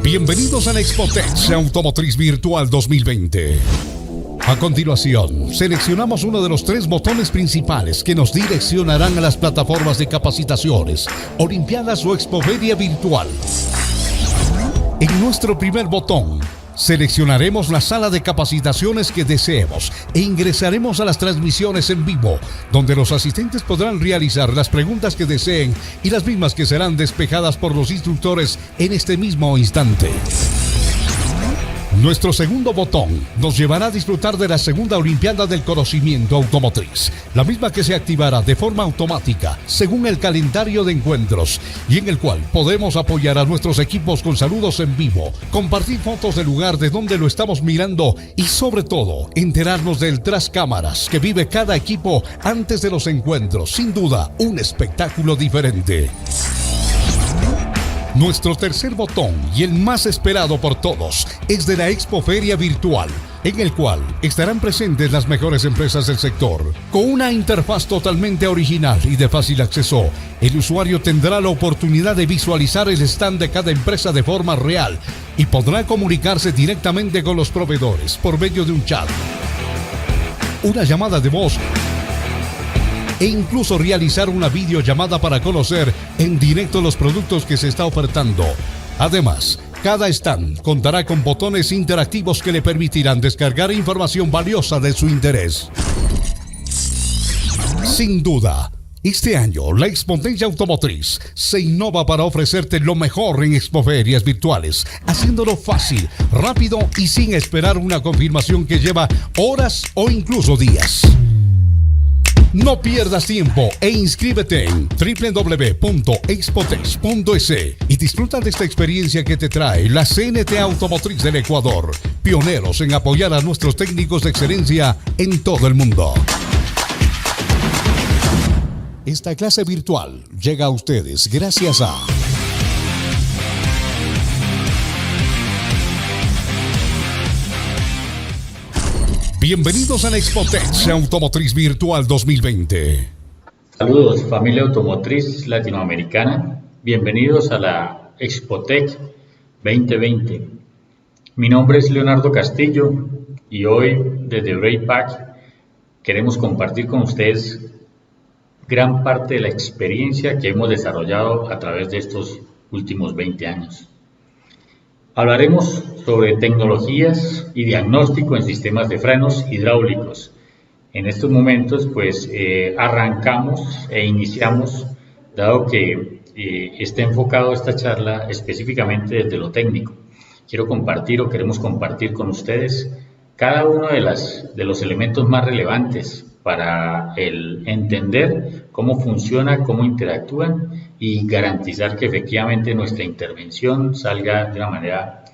Bienvenidos a la Expotex Automotriz Virtual 2020. A continuación, seleccionamos uno de los 3 botones principales que nos direccionarán a las plataformas de capacitaciones, Olimpiadas o Expoferia Virtual. En nuestro primer botón, seleccionaremos la sala de capacitaciones que deseemos e ingresaremos a las transmisiones en vivo, donde los asistentes podrán realizar las preguntas que deseen y las mismas que serán despejadas por los instructores en este mismo instante. Nuestro segundo botón nos llevará a disfrutar de la segunda Olimpiada del Conocimiento Automotriz, la misma que se activará de forma automática según el calendario de encuentros y en el cual podemos apoyar a nuestros equipos con saludos en vivo, compartir fotos del lugar de donde lo estamos mirando y sobre todo enterarnos del tras cámaras que vive cada equipo antes de los encuentros. Sin duda, un espectáculo diferente. Nuestro tercer botón, y el más esperado por todos, es de la Expoferia Virtual, en el cual estarán presentes las mejores empresas del sector. Con una interfaz totalmente original y de fácil acceso, el usuario tendrá la oportunidad de visualizar el stand de cada empresa de forma real y podrá comunicarse directamente con los proveedores por medio de un chat, una llamada de voz e incluso realizar una videollamada para conocer en directo los productos que se está ofertando. Además, cada stand contará con botones interactivos que le permitirán descargar información valiosa de su interés. Sin duda, este año la Expotex Automotriz se innova para ofrecerte lo mejor en expoferias virtuales, haciéndolo fácil, rápido y sin esperar una confirmación que lleva horas o incluso días. No pierdas tiempo e inscríbete en www.expotex.es y disfruta de esta experiencia que te trae la CNT Automotriz del Ecuador, pioneros en apoyar a nuestros técnicos de excelencia en todo el mundo. Esta clase virtual llega a ustedes gracias a Bienvenidos a la Expotex Automotriz Virtual 2020. Saludos, familia automotriz latinoamericana. Bienvenidos a la Expotex 2020. Mi nombre es Leonardo Castillo y hoy desde Braypac queremos compartir con ustedes gran parte de la experiencia que hemos desarrollado a través de estos últimos 20 años. Hablaremos sobre tecnologías y diagnóstico en sistemas de frenos hidráulicos. En estos momentos, arrancamos e iniciamos, dado que está enfocado esta charla específicamente desde lo técnico. Queremos compartir con ustedes cada uno de los elementos más relevantes para el entender cómo funciona, cómo interactúan y garantizar que efectivamente nuestra intervención salga de una manera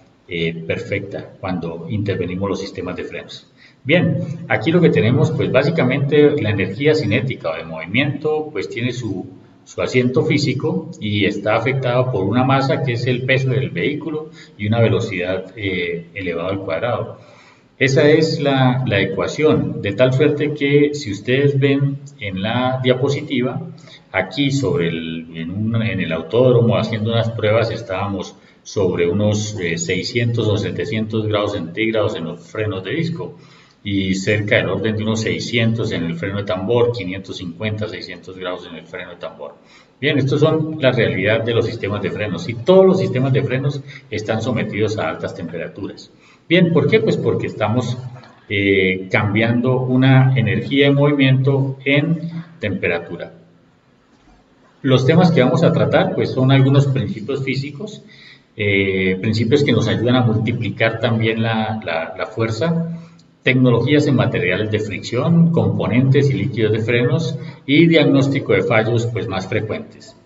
perfecta cuando intervenimos los sistemas de frenos. Bien, aquí lo que tenemos, pues básicamente la energía cinética o de movimiento, pues tiene su asiento físico y está afectado por una masa que es el peso del vehículo y una velocidad elevada al cuadrado. Esa es la ecuación, de tal suerte que si ustedes ven en la diapositiva, aquí en el autódromo haciendo unas pruebas estábamos sobre unos 600 o 700 grados centígrados en los frenos de disco y cerca del orden de unos 600 en el freno de tambor, 550, 600 grados en el freno de tambor. Bien, estos son la realidad de los sistemas de frenos y todos los sistemas de frenos están sometidos a altas temperaturas. Bien, ¿por qué? Pues porque estamos cambiando una energía de movimiento en temperatura. Los temas que vamos a tratar pues son algunos principios físicos, principios que nos ayudan a multiplicar también la fuerza, tecnologías en materiales de fricción, componentes y líquidos de frenos y diagnóstico de fallos pues más frecuentes.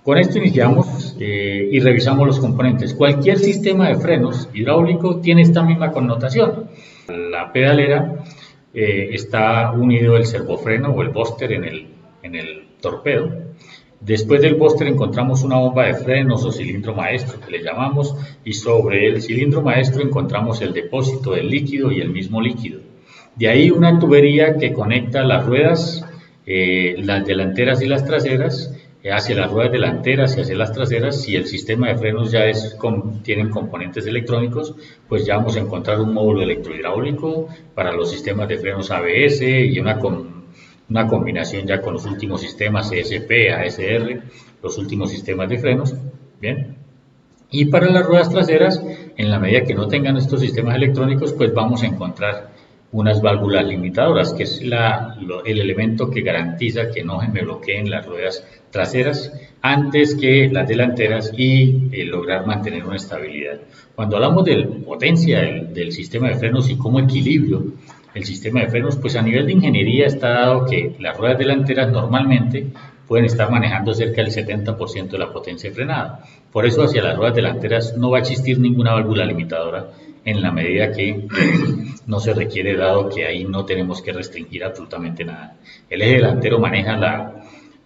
Con esto iniciamos y revisamos los componentes. Cualquier sistema de frenos hidráulico tiene esta misma connotación. La pedalera está unido el servofreno o el booster en el torpedo. Después del booster encontramos una bomba de frenos o cilindro maestro que le llamamos, y sobre el cilindro maestro encontramos el depósito del líquido y el mismo líquido. De ahí una tubería que conecta las ruedas, las delanteras y las traseras, hacia las ruedas delanteras y hacia las traseras. Si el sistema de frenos ya tienen componentes electrónicos, pues ya vamos a encontrar un módulo electrohidráulico para los sistemas de frenos ABS y una combinación ya con los últimos sistemas ESP, ASR, los últimos sistemas de frenos. Bien. Y para las ruedas traseras, en la medida que no tengan estos sistemas electrónicos, pues vamos a encontrar unas válvulas limitadoras, que es el elemento que garantiza que no se me bloqueen las ruedas traseras antes que las delanteras y lograr mantener una estabilidad. Cuando hablamos de potencia del sistema de frenos y cómo equilibrio el sistema de frenos, pues a nivel de ingeniería está dado que las ruedas delanteras normalmente pueden estar manejando cerca del 70% de la potencia de frenada. Por eso hacia las ruedas delanteras no va a existir ninguna válvula limitadora en la medida que no se requiere, dado que ahí no tenemos que restringir absolutamente nada. El eje delantero maneja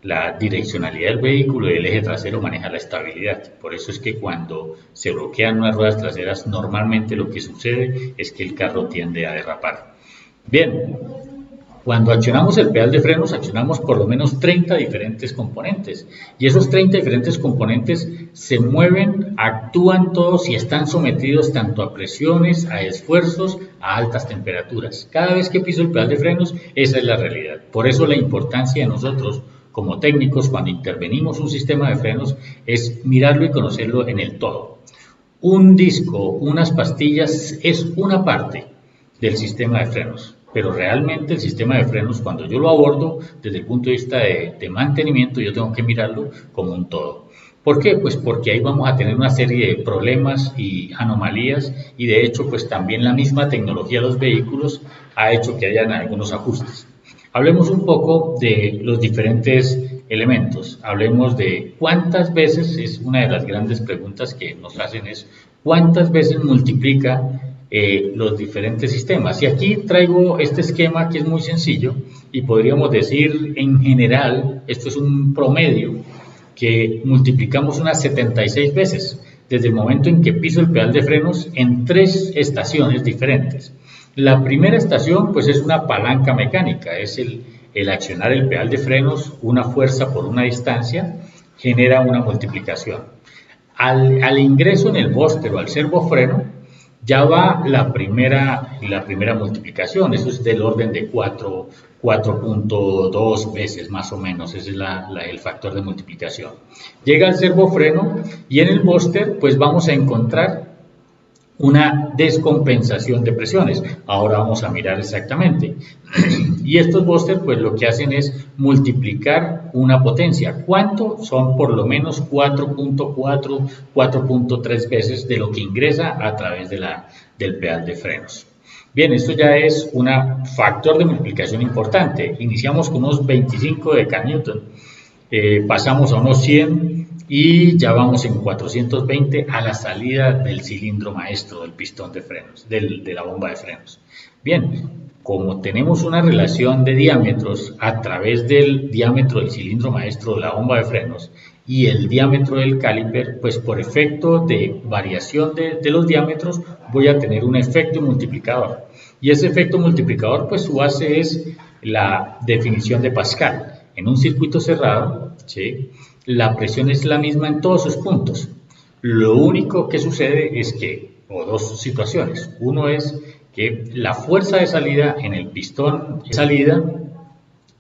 la direccionalidad del vehículo y el eje trasero maneja la estabilidad. Por eso es que cuando se bloquean unas ruedas traseras, normalmente lo que sucede es que el carro tiende a derrapar. Bien, cuando accionamos el pedal de frenos, accionamos por lo menos 30 diferentes componentes. Y esos 30 diferentes componentes se mueven, actúan todos y están sometidos tanto a presiones, a esfuerzos, a altas temperaturas. Cada vez que piso el pedal de frenos, esa es la realidad. Por eso la importancia de nosotros, como técnicos, cuando intervenimos un sistema de frenos, es mirarlo y conocerlo en el todo. Un disco, unas pastillas, es una parte del sistema de frenos. Pero realmente el sistema de frenos, cuando yo lo abordo desde el punto de vista de mantenimiento, yo tengo que mirarlo como un todo. ¿Por qué? Pues porque ahí vamos a tener una serie de problemas y anomalías, y de hecho pues también la misma tecnología de los vehículos ha hecho que hayan algunos ajustes. Hablemos un poco de los diferentes elementos. Hablemos de cuántas veces, es una de las grandes preguntas que nos hacen, es cuántas veces multiplica los diferentes sistemas. Y aquí traigo este esquema que es muy sencillo y podríamos decir en general, esto es un promedio, que multiplicamos unas 76 veces desde el momento en que piso el pedal de frenos en 3 estaciones diferentes. La primera estación pues es una palanca mecánica, es el accionar el pedal de frenos, una fuerza por una distancia genera una multiplicación. Al ingreso en el booster o al servofreno ya va la primera multiplicación, eso es del orden de 4.2 veces más o menos, ese es el factor de multiplicación. Llega el servofreno y en el booster pues vamos a encontrar una descompensación de presiones. Ahora vamos a mirar exactamente. Y estos booster pues lo que hacen es multiplicar una potencia. ¿Cuánto? Son por lo menos 4.4, 4.3 veces de lo que ingresa a través del pedal de frenos. Bien, esto ya es un factor de multiplicación importante. Iniciamos con unos 25 de kN, pasamos a unos 100 y ya vamos en 420 a la salida del cilindro maestro del pistón de frenos, de la bomba de frenos. Bien, como tenemos una relación de diámetros a través del diámetro del cilindro maestro de la bomba de frenos y el diámetro del caliper, pues por efecto de variación de los diámetros voy a tener un efecto multiplicador. Y ese efecto multiplicador, pues su base es la definición de Pascal. En un circuito cerrado, ¿sí?, la presión es la misma en todos sus puntos. Lo único que sucede es que, o dos situaciones, uno es que la fuerza de salida en el pistón de salida,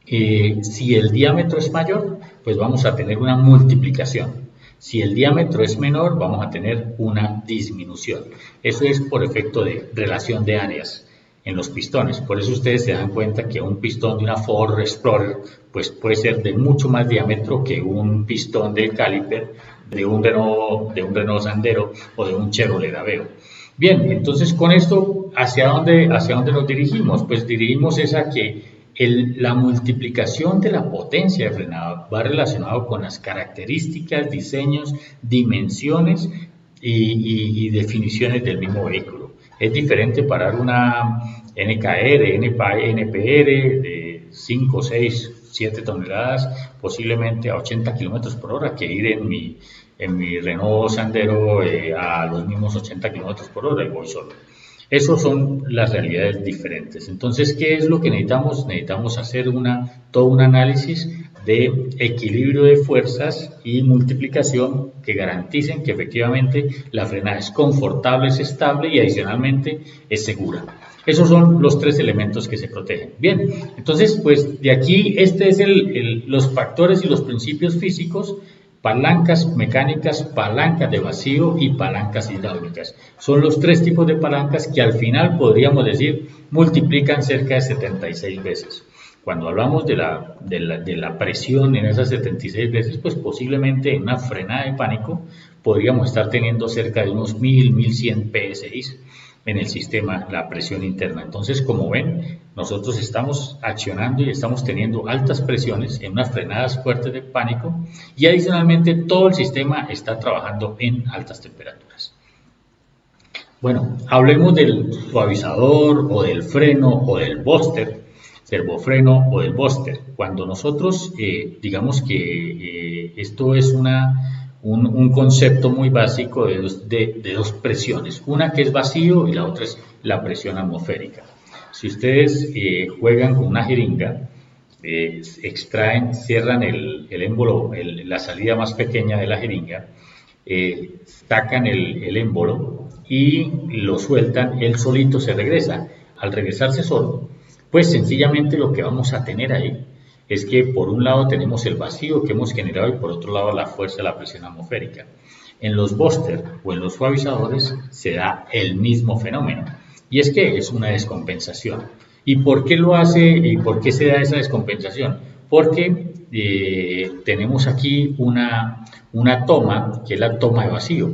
si el diámetro es mayor, pues vamos a tener una multiplicación. Si el diámetro es menor, vamos a tener una disminución. Eso es por efecto de relación de áreas en los pistones. Por eso ustedes se dan cuenta que un pistón de una Ford Explorer pues puede ser de mucho más diámetro que un pistón del caliper de un Renault Sandero o de un Chevrolet Aveo. Bien, entonces con esto, ¿hacia dónde nos dirigimos? Pues dirigimos es a que la multiplicación de la potencia de frenado va relacionado con las características, diseños, dimensiones y definiciones del mismo vehículo. Es diferente parar una NKR, NPR de 5, 6, 7 toneladas, posiblemente a 80 km por hora, que ir en mi Renault Sandero a los mismos 80 km por hora y voy solo. Esas son las realidades diferentes. Entonces, ¿qué es lo que necesitamos? Necesitamos hacer todo un análisis de equilibrio de fuerzas y multiplicación que garanticen que efectivamente la frenada es confortable, es estable y adicionalmente es segura. Esos son los tres elementos que se protegen. Bien, entonces pues de aquí este es los factores y los principios físicos: palancas mecánicas, palancas de vacío y palancas hidráulicas. Son los tres tipos de palancas que al final podríamos decir multiplican cerca de 76 veces. Cuando hablamos de la presión en esas 76 veces, pues posiblemente en una frenada de pánico podríamos estar teniendo cerca de unos 1000-1100 PSI en el sistema, la presión interna. Entonces, como ven, nosotros estamos accionando y estamos teniendo altas presiones en unas frenadas fuertes de pánico y adicionalmente todo el sistema está trabajando en altas temperaturas. Bueno, hablemos del suavizador o del freno o del booster, servofreno o del booster. Cuando nosotros digamos que esto es un concepto muy básico de dos presiones, una que es vacío y la otra es la presión atmosférica. Si ustedes juegan con una jeringa, extraen, cierran el émbolo, la salida más pequeña de la jeringa, sacan el émbolo y lo sueltan, él solito se regresa. Al regresarse solo, pues sencillamente lo que vamos a tener ahí es que por un lado tenemos el vacío que hemos generado y por otro lado la fuerza de la presión atmosférica. En los booster o en los suavizadores se da el mismo fenómeno y es que es una descompensación. ¿Y por qué lo hace y por qué se da esa descompensación? Porque tenemos aquí una toma que es la toma de vacío.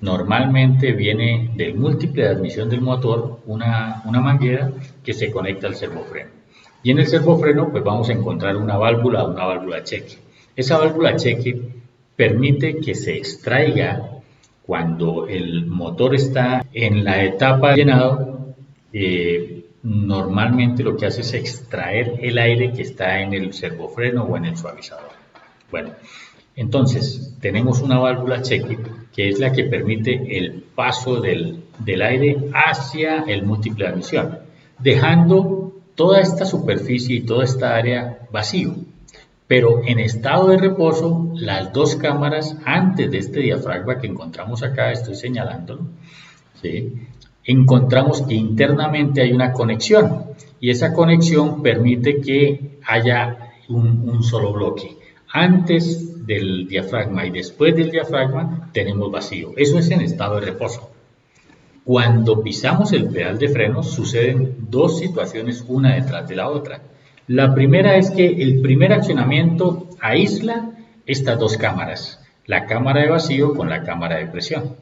Normalmente viene del múltiple de admisión del motor una manguera que se conecta al servofreno. Y en el servofreno pues vamos a encontrar una válvula cheque. Esa válvula cheque permite que se extraiga cuando el motor está en la etapa de llenado. Normalmente lo que hace es extraer el aire que está en el servofreno o en el suavizador. Bueno, entonces tenemos una válvula cheque que es la que permite el paso del aire hacia el múltiple de admisión, dejando toda esta superficie y toda esta área vacío. Pero en estado de reposo, las dos cámaras antes de este diafragma que encontramos acá, estoy señalándolo, ¿sí?, encontramos que internamente hay una conexión y esa conexión permite que haya un solo bloque. Antes del diafragma y después del diafragma tenemos vacío. Eso es en estado de reposo. Cuando pisamos el pedal de freno suceden dos situaciones una detrás de la otra. La primera es que el primer accionamiento aísla estas dos cámaras, la cámara de vacío con la cámara de presión.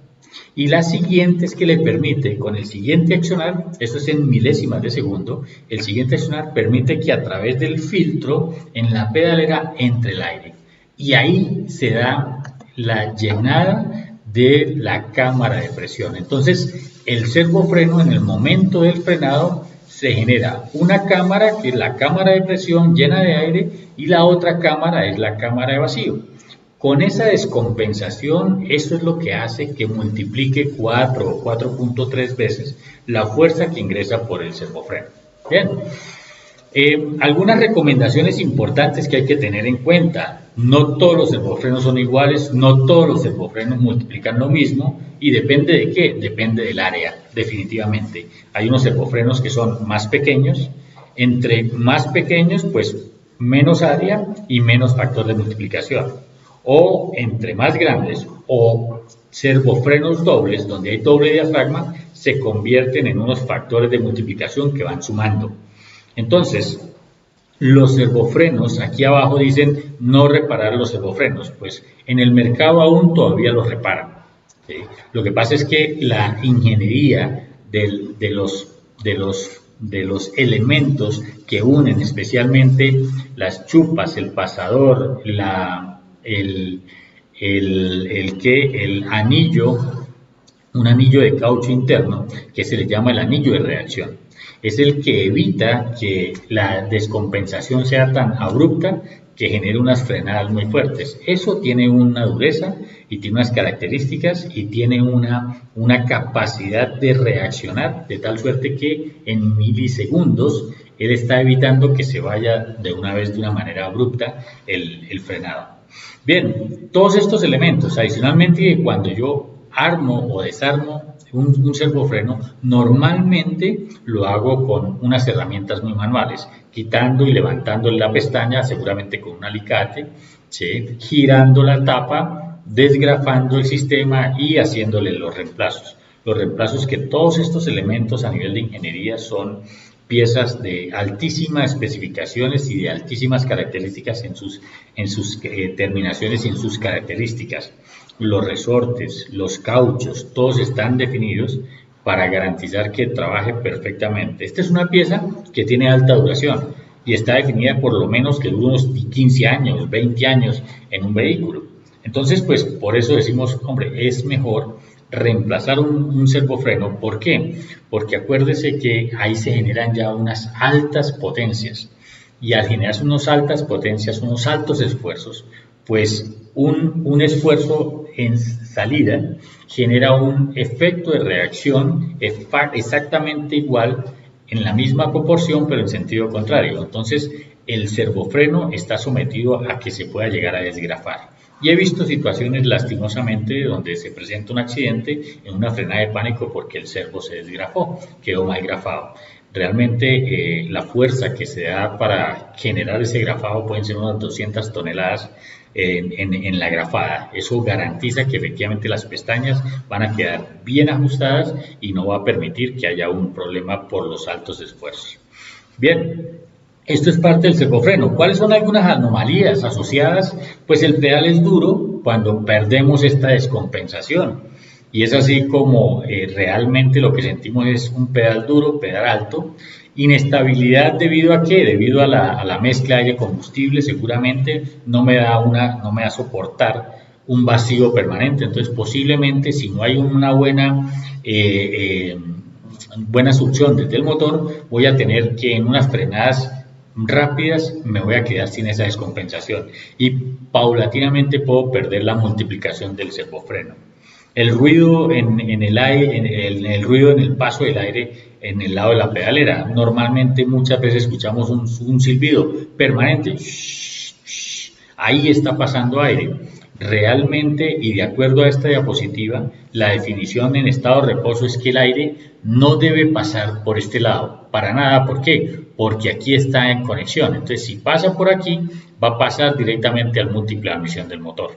Y la siguiente es que le permite, con el siguiente accionar, eso es en milésimas de segundo, el siguiente accionar permite que a través del filtro en la pedalera entre el aire. Y ahí se da la llenada de la cámara de presión. Entonces, el servofreno en el momento del frenado se genera una cámara que es la cámara de presión llena de aire y la otra cámara es la cámara de vacío. Con esa descompensación, eso es lo que hace que multiplique 4 o 4.3 veces la fuerza que ingresa por el servofreno. Bien, algunas recomendaciones importantes que hay que tener en cuenta. No todos los servofrenos son iguales, no todos los servofrenos multiplican lo mismo y depende de qué, depende del área, definitivamente. Hay unos servofrenos que son más pequeños, entre más pequeños pues menos área y menos factor de multiplicación. O entre más grandes o servofrenos dobles, donde hay doble diafragma, se convierten en unos factores de multiplicación que van sumando. Entonces, los servofrenos, aquí abajo dicen no reparar los servofrenos, pues en el mercado aún todavía los reparan, ¿sí? Lo que pasa es que la ingeniería de los elementos que unen, especialmente las chupas, el pasador, el anillo, un anillo de caucho interno que se le llama el anillo de reacción, es el que evita que la descompensación sea tan abrupta que genere unas frenadas muy fuertes. Eso tiene una dureza y tiene unas características y tiene una capacidad de reaccionar de tal suerte que en milisegundos él está evitando que se vaya de una vez de una manera abrupta el frenado. Bien, todos estos elementos, adicionalmente cuando yo armo o desarmo un servofreno, normalmente lo hago con unas herramientas muy manuales, quitando y levantando la pestaña, seguramente con un alicate, ¿sí? Girando la tapa, desgrafando el sistema y haciéndole los reemplazos. Los reemplazos que todos estos elementos a nivel de ingeniería son piezas de altísimas especificaciones y de altísimas características en sus terminaciones y en sus características. Los resortes, los cauchos, todos están definidos para garantizar que trabaje perfectamente. Esta es una pieza que tiene alta duración y está definida por lo menos que dure unos 15 años, 20 años en un vehículo. Entonces, pues por eso decimos, hombre, es mejor reemplazar un servofreno. ¿Por qué? Porque acuérdese que ahí se generan ya unas altas potencias y al generarse unas altas potencias, unos altos esfuerzos, pues un esfuerzo en salida genera un efecto de reacción exactamente igual en la misma proporción pero en sentido contrario. Entonces el servofreno está sometido a que se pueda llegar a desgrafar. Y he visto situaciones lastimosamente donde se presenta un accidente en una frenada de pánico porque el servo se desgrafó, quedó mal grafado. Realmente la fuerza que se da para generar ese grafado pueden ser unas 200 toneladas en la grafada. Eso garantiza que efectivamente las pestañas van a quedar bien ajustadas y no va a permitir que haya un problema por los altos esfuerzos. Bien, esto es parte del servofreno. ¿Cuáles son algunas anomalías asociadas? Pues el pedal es duro cuando perdemos esta descompensación. Y es así como realmente lo que sentimos es un pedal duro, pedal alto. Inestabilidad debido a qué? Debido a la mezcla aire-combustible, seguramente no me da a soportar un vacío permanente. Entonces posiblemente si no hay una buena succión desde el motor, voy a tener que en unas frenadas rápidas me voy a quedar sin esa descompensación y paulatinamente puedo perder la multiplicación del servofreno. El ruido en el aire, el ruido en el paso del aire en el lado de la pedalera. Normalmente muchas veces escuchamos un silbido permanente. Ahí está pasando aire. Realmente, y de acuerdo a esta diapositiva, la definición en estado de reposo es que el aire no debe pasar por este lado, para nada. ¿Por qué? Porque aquí está en conexión. Entonces, si pasa por aquí, va a pasar directamente al múltiple de admisión del motor.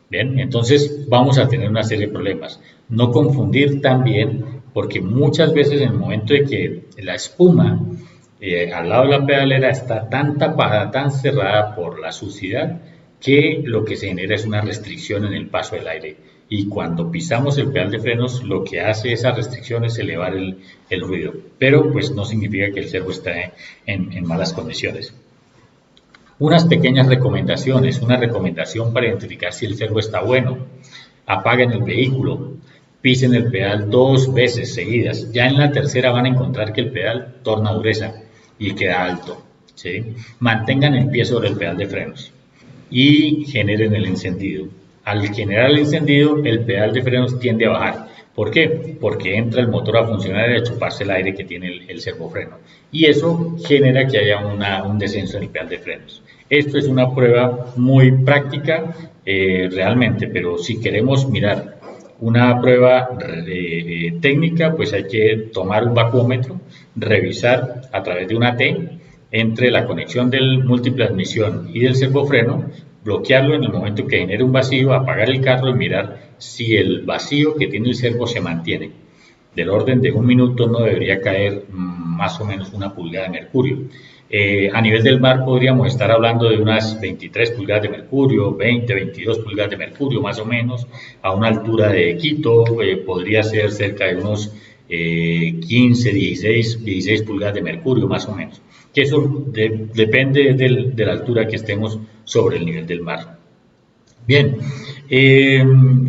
Bien, entonces vamos a tener una serie de problemas. No confundir también, porque muchas veces en el momento de que la espuma al lado de la pedalera está tan tapada, tan cerrada por la suciedad, que lo que se genera es una restricción en el paso del aire. Y cuando pisamos el pedal de frenos, lo que hace esa restricción es elevar el ruido. Pero pues no significa que el servo esté en malas condiciones. Unas pequeñas recomendaciones. Una recomendación para identificar si el servo está bueno. Apaguen el vehículo. Pisen el pedal 2 veces seguidas. Ya en la tercera van a encontrar que el pedal torna dureza y queda alto, ¿sí? Mantengan el pie sobre el pedal de frenos y generen el encendido. Al generar el encendido, el pedal de frenos tiende a bajar. ¿Por qué? Porque entra el motor a funcionar y a chuparse el aire que tiene el servofreno. Y eso genera que haya un descenso en el pedal de frenos. Esto es una prueba muy práctica realmente, pero si queremos mirar una prueba técnica, pues hay que tomar un vacuómetro, revisar a través de una T entre la conexión del múltiple de admisión y del servofreno, bloquearlo en el momento que genere un vacío, apagar el carro y mirar si el vacío que tiene el servo se mantiene. Del orden de 1 minuto no debería caer más o menos 1 pulgada de mercurio. A nivel del mar podríamos estar hablando de unas 23 pulgadas de mercurio, 20, 22 pulgadas de mercurio más o menos. A una altura de Quito podría ser cerca de unos 15, 16 pulgadas de mercurio más o menos. Que eso depende de la altura que estemos sobre el nivel del mar. Bien,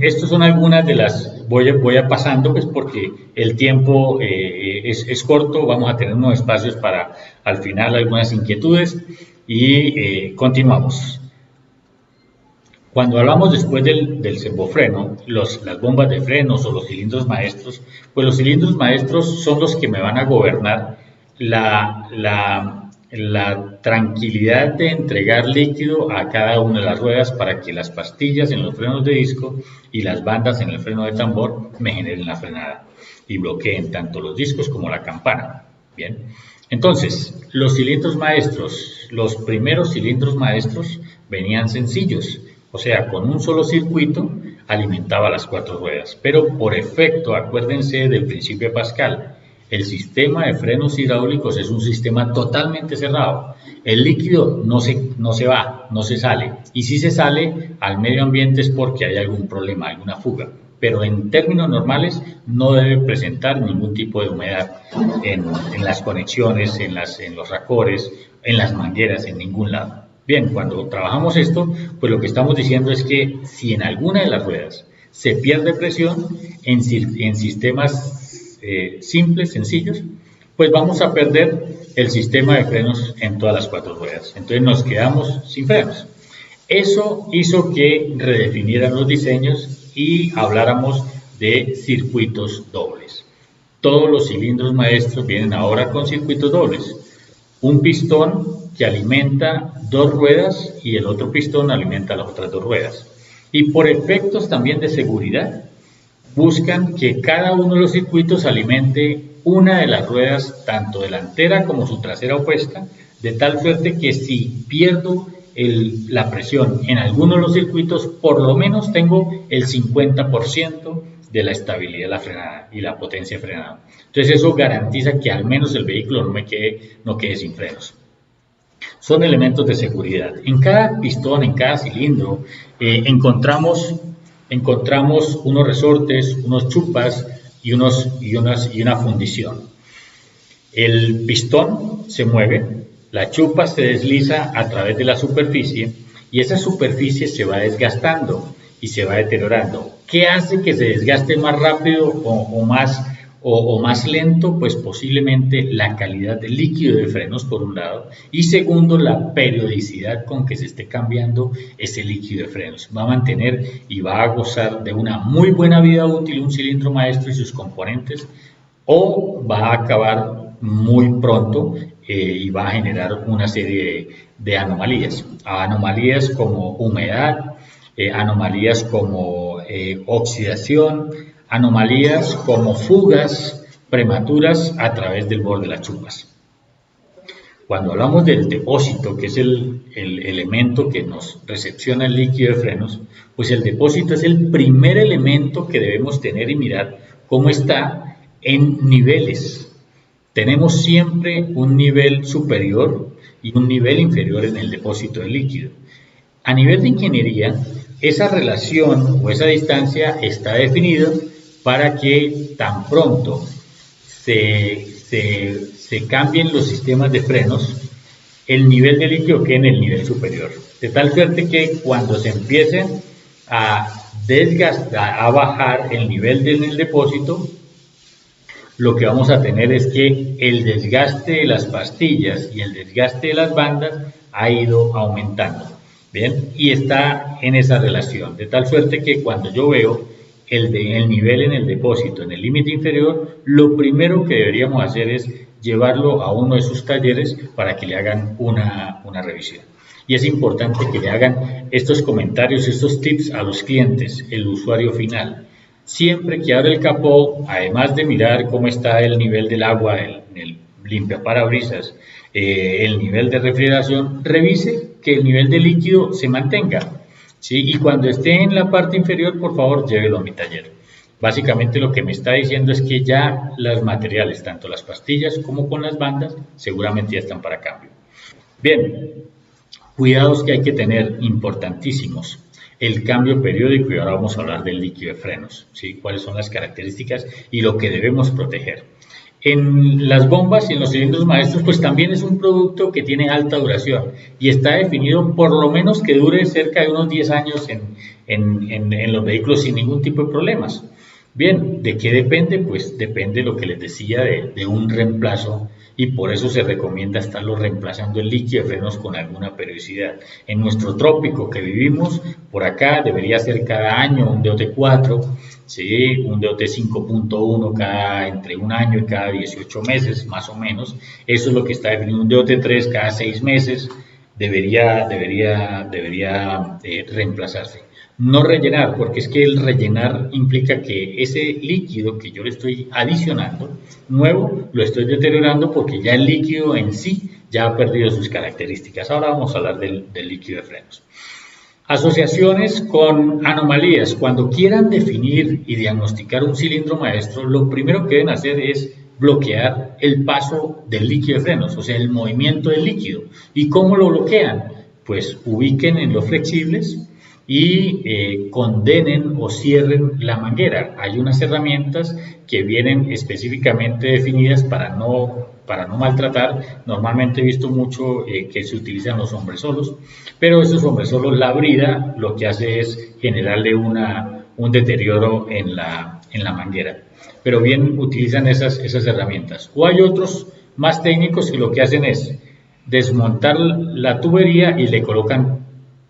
estas son algunas de las, voy a pasando pues porque el tiempo es corto, vamos a tener unos espacios para al final algunas inquietudes y continuamos. Cuando hablamos después del servofreno, las bombas de frenos o los cilindros maestros, pues los cilindros maestros son los que me van a gobernar la tranquilidad de entregar líquido a cada una de las ruedas para que las pastillas en los frenos de disco y las bandas en el freno de tambor me generen la frenada y bloqueen tanto los discos como la campana. Bien, entonces los cilindros maestros, los primeros cilindros maestros venían sencillos, o sea, con un solo circuito alimentaba las 4 ruedas, pero por efecto, acuérdense del principio de Pascal, el sistema de frenos hidráulicos es un sistema totalmente cerrado. El líquido no se va, no se sale. Y si se sale al medio ambiente es porque hay algún problema, alguna fuga. Pero en términos normales no debe presentar ningún tipo de humedad en las conexiones, en los racores, en las mangueras, en ningún lado. Bien, cuando trabajamos esto, pues lo que estamos diciendo es que si en alguna de las ruedas se pierde presión en sistemas simples, sencillos, pues vamos a perder el sistema de frenos en todas las 4 ruedas. Entonces nos quedamos sin frenos. Eso hizo que redefinieran los diseños y habláramos de circuitos dobles. Todos los cilindros maestros vienen ahora con circuitos dobles. Un pistón que alimenta 2 ruedas y el otro pistón alimenta las otras 2 ruedas. Y por efectos también de seguridad, buscan que cada uno de los circuitos alimente una de las ruedas, tanto delantera como su trasera opuesta, de tal suerte que si pierdo la presión en alguno de los circuitos, por lo menos tengo el 50% de la estabilidad de la frenada y la potencia de frenado. Entonces eso garantiza que al menos el vehículo no quede sin frenos. Son elementos de seguridad. En cada pistón, en cada cilindro, encontramos unos resortes, unos chupas y una fundición. El pistón se mueve, la chupa se desliza a través de la superficie y esa superficie se va desgastando y se va deteriorando. ¿Qué hace que se desgaste más rápido o más lento? Pues posiblemente la calidad del líquido de frenos por un lado y segundo la periodicidad con que se esté cambiando ese líquido de frenos. Va a mantener y va a gozar de una muy buena vida útil un cilindro maestro y sus componentes, o va a acabar muy pronto y va a generar una serie de anomalías como humedad, anomalías como oxidación, anomalías como fugas prematuras a través del borde de las chupas. Cuando hablamos del depósito, que es el elemento que nos recepciona el líquido de frenos, pues el depósito es el primer elemento que debemos tener y mirar cómo está en niveles. Tenemos siempre un nivel superior y un nivel inferior en el depósito de líquido. A nivel de ingeniería, esa relación o esa distancia está definida para que tan pronto se cambien los sistemas de frenos, el nivel de líquido quede en el nivel superior. De tal suerte que cuando se empiecen a desgastar, a bajar el nivel del depósito, lo que vamos a tener es que el desgaste de las pastillas y el desgaste de las bandas ha ido aumentando. Bien, y está en esa relación, de tal suerte que cuando yo veo el nivel en el depósito en el límite inferior, lo primero que deberíamos hacer es llevarlo a uno de sus talleres para que le hagan una revisión. Y es importante que le hagan estos comentarios, estos tips a los clientes, el usuario final. Siempre que abre el capó, además de mirar cómo está el nivel del agua, el limpiaparabrisas, el nivel de refrigeración, revise que el nivel de líquido se mantenga, ¿sí? Y cuando esté en la parte inferior, por favor, llévelo a mi taller. Básicamente lo que me está diciendo es que ya los materiales, tanto las pastillas como con las bandas, seguramente ya están para cambio. Bien, cuidados que hay que tener importantísimos. El cambio periódico, y ahora vamos a hablar del líquido de frenos, ¿sí? Cuáles son las características y lo que debemos proteger. En las bombas y en los cilindros maestros, pues también es un producto que tiene alta duración y está definido por lo menos que dure cerca de unos 10 años en los vehículos sin ningún tipo de problemas. Bien, ¿de qué depende? Pues depende lo que les decía de un reemplazo, y por eso se recomienda estarlo reemplazando el líquido de frenos con alguna periodicidad. En nuestro trópico que vivimos, por acá debería ser cada año un DOT4, ¿sí? Un DOT5.1 entre un año y cada 18 meses, más o menos. Eso es lo que está definido. Un DOT3 cada 6 meses debería reemplazarse. No rellenar, porque es que el rellenar implica que ese líquido que yo le estoy adicionando nuevo, lo estoy deteriorando porque ya el líquido en sí ya ha perdido sus características. Ahora vamos a hablar del líquido de frenos. Asociaciones con anomalías. Cuando quieran definir y diagnosticar un cilindro maestro, lo primero que deben hacer es bloquear el paso del líquido de frenos, o sea, el movimiento del líquido. ¿Y cómo lo bloquean? Pues ubiquen en los flexibles y condenen o cierren la manguera. Hay unas herramientas que vienen específicamente definidas para no maltratar. Normalmente he visto mucho que se utilizan los hombresolos, pero esos hombresolos, la brida lo que hace es generarle un deterioro en la manguera. Pero bien, utilizan esas herramientas. O hay otros más técnicos que lo que hacen es desmontar la tubería y le colocan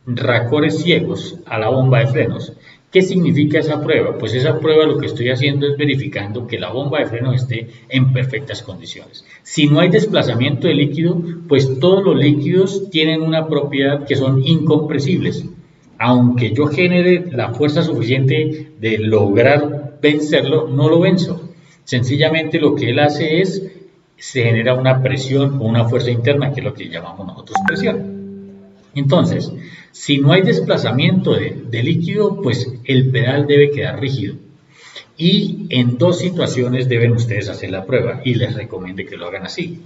racores ciegos a la bomba de frenos. ¿Qué significa esa prueba? Pues esa prueba lo que estoy haciendo es verificando que la bomba de frenos esté en perfectas condiciones. Si no hay desplazamiento de líquido, pues todos los líquidos tienen una propiedad que son incompresibles. Aunque yo genere la fuerza suficiente de lograr vencerlo, no lo venzo. Sencillamente lo que él hace es, se genera una presión o una fuerza interna, que es lo que llamamos nosotros presión. Entonces, si no hay desplazamiento de líquido, pues el pedal debe quedar rígido. Y en 2 situaciones deben ustedes hacer la prueba, y les recomiendo que lo hagan así.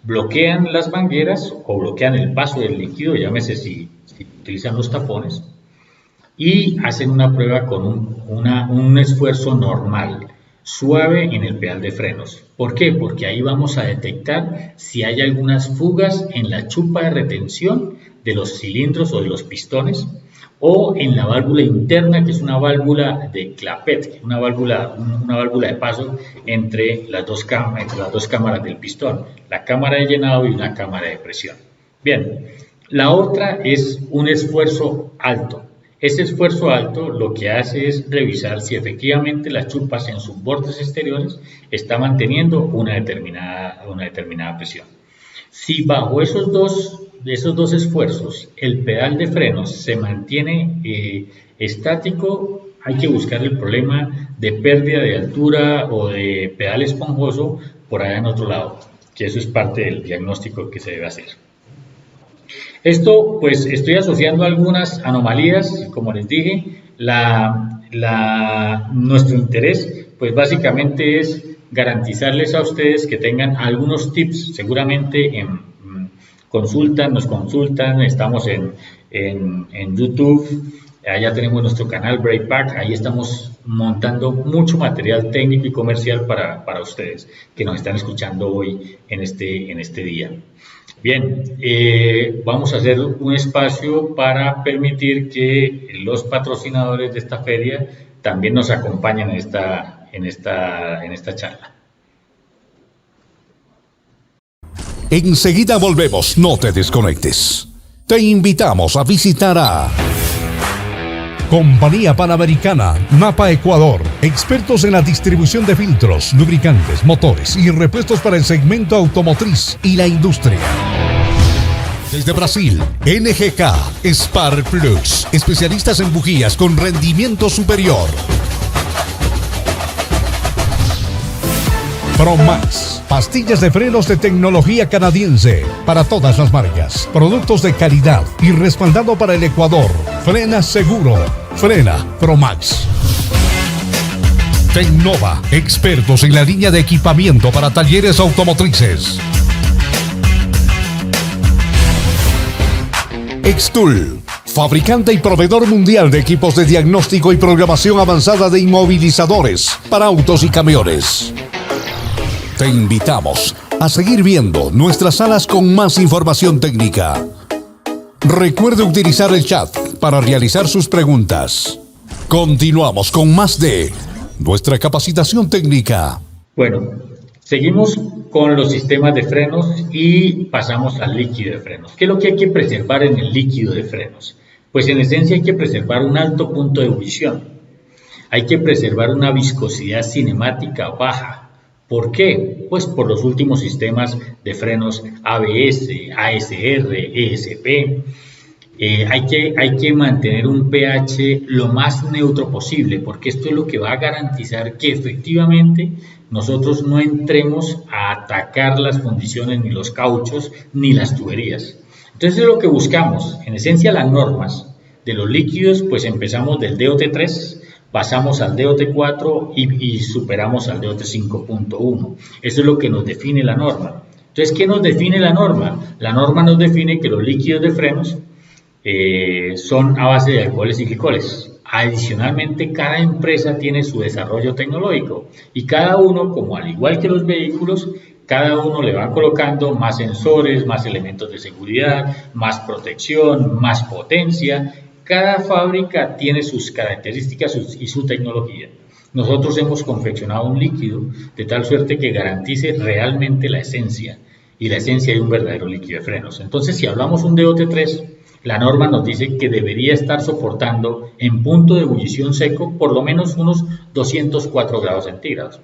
Bloquean las mangueras o bloquean el paso del líquido, llámese si utilizan los tapones, y hacen una prueba con un esfuerzo normal, suave en el pedal de frenos. ¿Por qué? Porque ahí vamos a detectar si hay algunas fugas en la chupa de retención de los cilindros o de los pistones, o en la válvula interna, que es una válvula de clapet, una válvula de paso entre las dos cámaras del pistón, la cámara de llenado y una cámara de presión. Bien, la otra es un esfuerzo alto. Ese esfuerzo alto lo que hace es revisar si efectivamente las chupas en sus bordes exteriores están manteniendo una determinada presión. Si bajo esos dos esfuerzos el pedal de frenos se mantiene estático, hay que buscar el problema de pérdida de altura o de pedal esponjoso por allá en otro lado, que eso es parte del diagnóstico que se debe hacer. Esto, pues, estoy asociando algunas anomalías, como les dije. Nuestro interés, pues, básicamente es garantizarles a ustedes que tengan algunos tips. Seguramente nos consultan, estamos en YouTube, allá tenemos nuestro canal Breakpack, ahí estamos montando mucho material técnico y comercial para ustedes que nos están escuchando hoy en este día. Bien, vamos a hacer un espacio para permitir que los patrocinadores de esta feria también nos acompañen en esta charla. Enseguida volvemos, no te desconectes. Te invitamos a visitar a Compañía Panamericana, Napa Ecuador, expertos en la distribución de filtros, lubricantes, motores y repuestos para el segmento automotriz y la industria. Desde Brasil, NGK Spark Plus, especialistas en bujías con rendimiento superior. ProMax, pastillas de frenos de tecnología canadiense para todas las marcas, productos de calidad y respaldado para el Ecuador. Frena seguro, frena ProMax. Tecnova, expertos en la línea de equipamiento para talleres automotrices. Xtool, fabricante y proveedor mundial de equipos de diagnóstico y programación avanzada de inmovilizadores para autos y camiones. Te invitamos a seguir viendo nuestras salas con más información técnica. Recuerde utilizar el chat para realizar sus preguntas. Continuamos con más de nuestra capacitación técnica. Bueno, seguimos con los sistemas de frenos y pasamos al líquido de frenos. ¿Qué es lo que hay que preservar en el líquido de frenos? Pues en esencia hay que preservar un alto punto de ebullición. Hay que preservar una viscosidad cinemática baja. ¿Por qué? Pues por los últimos sistemas de frenos ABS, ASR, ESP. Hay que mantener un pH lo más neutro posible, porque esto es lo que va a garantizar que efectivamente nosotros no entremos a atacar las fundiciones, ni los cauchos, ni las tuberías. Entonces es lo que buscamos. En esencia, las normas de los líquidos, pues empezamos del DOT3, pasamos al DOT4 y superamos al DOT 5.1. Eso es lo que nos define la norma. Entonces, ¿qué nos define la norma? La norma nos define que los líquidos de frenos son a base de alcoholes y glicoles. Adicionalmente, cada empresa tiene su desarrollo tecnológico y cada uno, como al igual que los vehículos, cada uno le va colocando más sensores, más elementos de seguridad, más protección, más potencia. Cada fábrica tiene sus características y su tecnología. Nosotros hemos confeccionado un líquido de tal suerte que garantice realmente la esencia y la esencia de un verdadero líquido de frenos. Entonces, si hablamos un DOT3, la norma nos dice que debería estar soportando en punto de ebullición seco por lo menos unos 204 grados centígrados.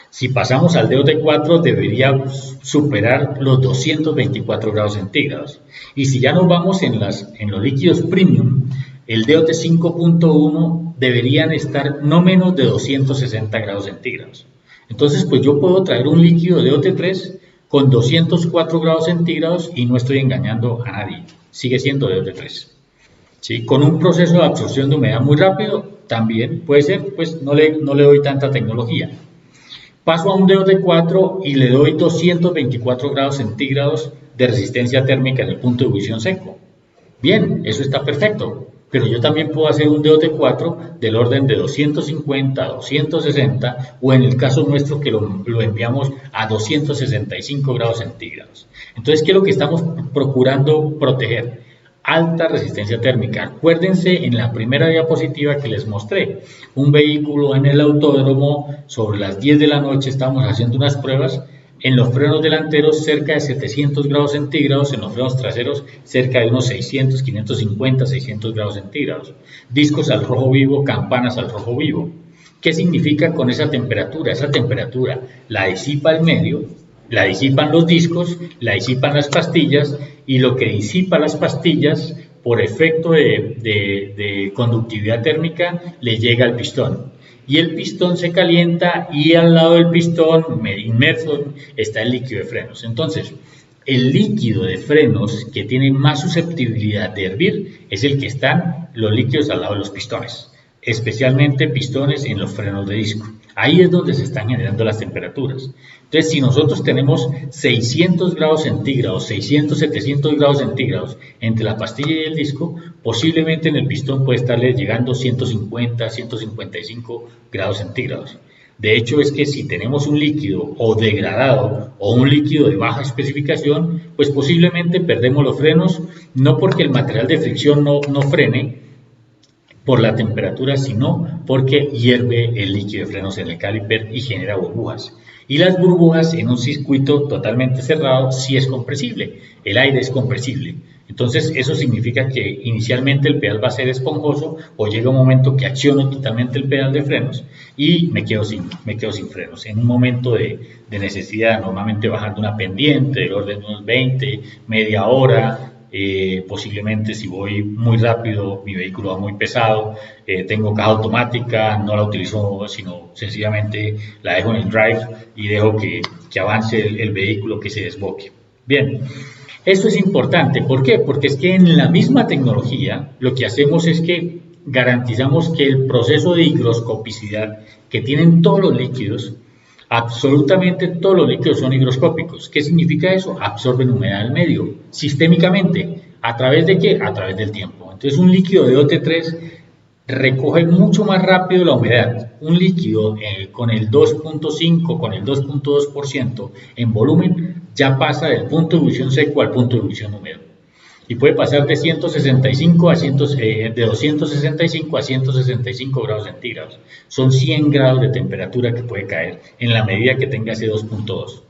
Si pasamos al DOT4 debería superar los 224 grados centígrados. Y si ya nos vamos en los líquidos premium, el DOT 5.1 deberían estar no menos de 260 grados centígrados. Entonces, pues yo puedo traer un líquido DOT3 con 204 grados centígrados y no estoy engañando a nadie. Sigue siendo DOT3. ¿Sí? Con un proceso de absorción de humedad muy rápido, también puede ser, pues no le doy tanta tecnología. Paso a un DOT4 y le doy 224 grados centígrados de resistencia térmica en el punto de ebullición seco. Bien, eso está perfecto, pero yo también puedo hacer un DOT4 del orden de 250, 260 o en el caso nuestro que lo enviamos a 265 grados centígrados. Entonces, ¿qué es lo que estamos procurando proteger? Alta resistencia térmica. Acuérdense en la primera diapositiva que les mostré, un vehículo en el autódromo, sobre las 10 de la noche estábamos haciendo unas pruebas, en los frenos delanteros cerca de 700 grados centígrados, en los frenos traseros cerca de unos 600, 550, 600 grados centígrados. Discos al rojo vivo, campanas al rojo vivo. ¿Qué significa con esa temperatura? Esa temperatura la disipa el medio, la disipan los discos, la disipan las pastillas y lo que disipa las pastillas por efecto de conductividad térmica le llega al pistón. Y el pistón se calienta y al lado del pistón inmerso está el líquido de frenos. Entonces, el líquido de frenos que tiene más susceptibilidad de hervir es el que están los líquidos al lado de los pistones, especialmente pistones en los frenos de disco. Ahí es donde se están generando las temperaturas. Entonces, si nosotros tenemos 600 grados centígrados, 600, 700 grados centígrados entre la pastilla y el disco, posiblemente en el pistón puede estarle llegando 150, 155 grados centígrados. De hecho, es que si tenemos un líquido o degradado o un líquido de baja especificación, pues posiblemente perdemos los frenos, no porque el material de fricción no frene por la temperatura, sino porque hierve el líquido de frenos en el caliper y genera burbujas. Y las burbujas en un circuito totalmente cerrado sí es compresible, el aire es compresible. Entonces eso significa que inicialmente el pedal va a ser esponjoso o llega un momento que acciono totalmente el pedal de frenos y me quedo sin frenos. En un momento de necesidad, normalmente bajando una pendiente del orden de unos 20, media hora, posiblemente si voy muy rápido, mi vehículo va muy pesado, tengo caja automática, no la utilizo sino sencillamente la dejo en el drive y dejo que avance el vehículo, que se desboque. Bien, esto es importante. ¿Por qué? Porque es que en la misma tecnología lo que hacemos es que garantizamos que el proceso de higroscopicidad que tienen todos los líquidos, absolutamente todos los líquidos son higroscópicos. ¿Qué significa eso? Absorben humedad del medio sistémicamente. ¿A través de qué? A través del tiempo. Entonces un líquido de DOT3 recoge mucho más rápido la humedad. Un líquido con el 2.5, con el 2.2% en volumen ya pasa del punto de ebullición seco al punto de ebullición húmedo. y puede pasar de 165 a de 265 a 165 grados centígrados. Son 100 grados de temperatura que puede caer en la medida que tenga ese 2.2.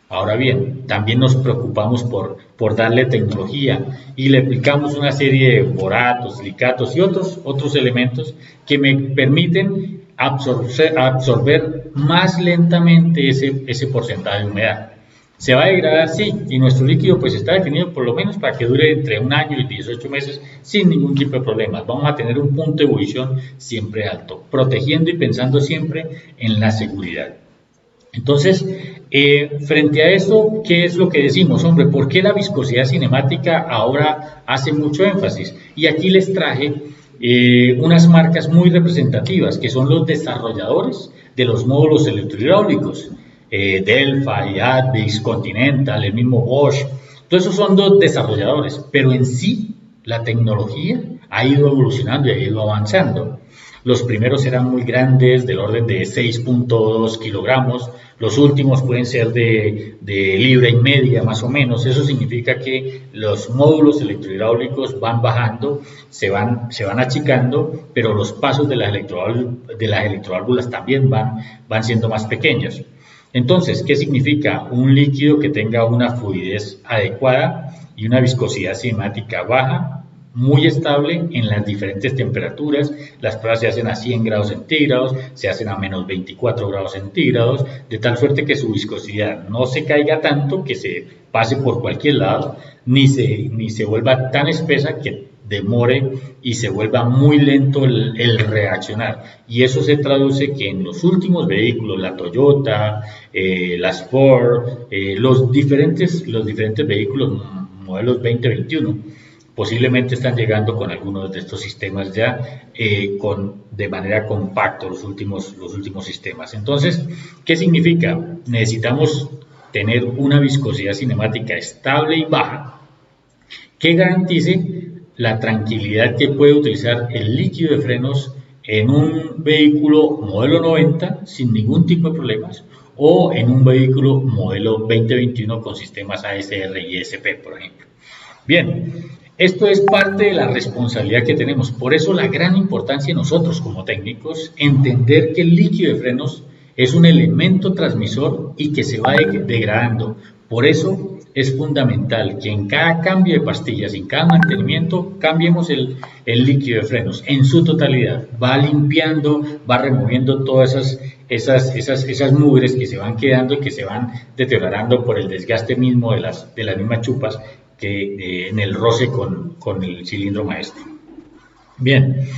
Ahora bien, también nos preocupamos por darle tecnología y le aplicamos una serie de boratos, silicatos y otros elementos que me permiten absorber más lentamente ese porcentaje de humedad. Se va a degradar, sí, y nuestro líquido pues está definido por lo menos para que dure entre 1 año y 18 meses sin ningún tipo de problemas. Vamos a tener un punto de ebullición siempre alto, protegiendo y pensando siempre en la seguridad. Entonces, frente a esto, ¿qué es lo que decimos? Hombre, ¿por qué la viscosidad cinemática ahora hace mucho énfasis? Y aquí les traje unas marcas muy representativas, que son los desarrolladores de los módulos electrohidráulicos. Delphi, Advix, Continental, el mismo Bosch, todos esos son dos desarrolladores, pero en sí la tecnología ha ido evolucionando y ha ido avanzando. Los primeros eran muy grandes, del orden de 6.2 kilogramos, los últimos pueden ser de 1,5 libras más o menos. Eso significa que los módulos electrohidráulicos van bajando, se van achicando, pero los pasos de las electroválvulas también van siendo más pequeños. Entonces, ¿qué significa? Un líquido que tenga una fluidez adecuada y una viscosidad cinemática baja, muy estable en las diferentes temperaturas. Las pruebas se hacen a 100 grados centígrados, se hacen a menos 24 grados centígrados, de tal suerte que su viscosidad no se caiga tanto que se pase por cualquier lado, ni se vuelva tan espesa que demore y se vuelva muy lento el reaccionar. Y eso se traduce que en los últimos vehículos, la Toyota, las Ford, los diferentes vehículos modelos 2021, posiblemente están llegando con algunos de estos sistemas ya de manera compacta los últimos sistemas. Entonces, ¿qué significa? Necesitamos tener una viscosidad cinemática estable y baja que garantice la tranquilidad que puede utilizar el líquido de frenos en un vehículo modelo 90 sin ningún tipo de problemas, o en un vehículo modelo 2021 con sistemas ASR y ESP, por ejemplo. Bien, esto es parte de la responsabilidad que tenemos. Por eso la gran importancia de nosotros como técnicos, entender que el líquido de frenos es un elemento transmisor y que se va degradando. Por eso es fundamental que en cada cambio de pastillas, en cada mantenimiento, cambiemos el líquido de frenos en su totalidad. Va limpiando, va removiendo todas esas mugres que se van quedando y que se van deteriorando por el desgaste mismo de las mismas chupas que en el roce con el cilindro maestro. Bien,